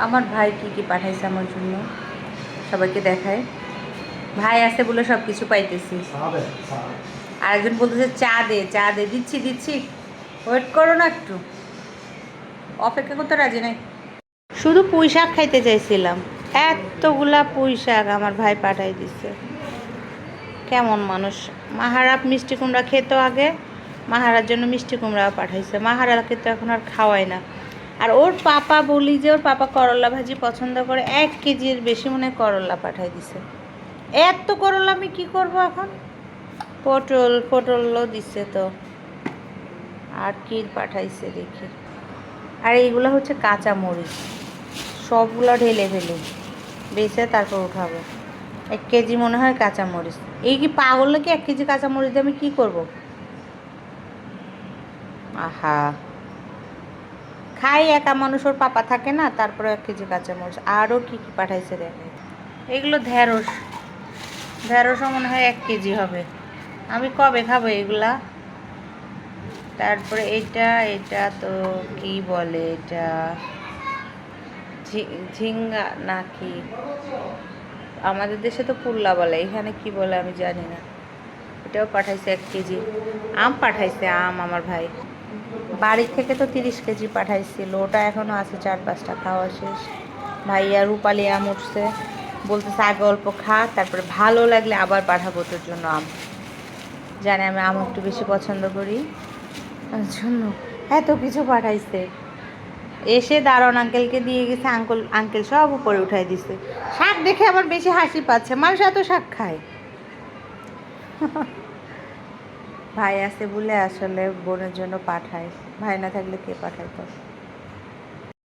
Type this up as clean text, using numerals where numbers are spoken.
আমার ভাই কি পাঠাইছে আমার জন্য সবাইকে দেখায়। ভাই আছে বলে সব কিছু পাইতেছি। আরেকজন বলতেছে চা দে, দিচ্ছি ওয়েট করো না একটু, অপেক্ষা করতে রাজি নাই। শুধু পুঁই শাক খাইতে চাইছিলাম, এতগুলা পুঁই শাক আমার ভাই পাঠাই দিছে। কেমন মানুষ! মাহারা মিষ্টি কুমড়া খেত আগে, মাহারার জন্য মিষ্টি কুমড়া পাঠাইছে। মাহারাকে তো এখন আর খাওয়াই না। আর ওর পাপা বলি যে ওর পাপা করলা ভাজি পছন্দ করে, 1 কেজির বেশি মনে হয় করলা পাঠাই দিছে। এত করলা আমি কি করব এখন? পটলও দিছে তো। আর কি পাঠাইছে দেখি। আর এইগুলো হচ্ছে কাঁচা মরিচ, সবগুলো ঢেলে ফেলি, বেছে তারপর উঠাবো। 1 কেজি মনে হয় কাঁচা মরিচ। এই কি পাগল নাকি? 1 কেজি কাঁচা মরিচ দিয়ে আমি কী করবো? আহা, খাই একা মানুষ, ওর পাপা থাকে না, তারপরে 1 কেজি কাঁচা মরিচ। আরও কি পাঠাইছে দেখে। এগুলো ঢেঁড়সও মনে হয় 1 কেজি হবে। আমি কবে খাবো এগুলা? তারপরে এটা তো কি বলে, এটা ঝিঙ্গা নাকি? আমাদের দেশে তো পুল্লা বলে, এখানে কি বলে আমি জানি না। এটাও পাঠাইছে 1 কেজি। আম পাঠাইছে, আম আমার ভাই বাড়ি থেকে তো 30 কেজি পাঠাইছিল, ওটা এখনও আছে 4-5টা, খাওয়া শেষ। ভাইয়া রূপালি আম উঠছে, বলতেছে আগে অল্প খা, তারপরে ভালো লাগলে আবার পাঠাবো তোর জন্য আম। জানে আমি আম একটু বেশি পছন্দ করি, তার জন্য এত কিছু পাঠাইছে। এসে দারোয়ান আঙ্কেলকে দিয়ে গেছে, আঙ্কেল সব উপরে উঠাই দিছে। শাক দেখে আমার বেশি হাসি পাচ্ছে, মানুষ এত শাক খায়। ভাই আছে বলে আসলে বোনের জন্য পাঠায়, ভাই না থাকলে কে পাঠাইতো?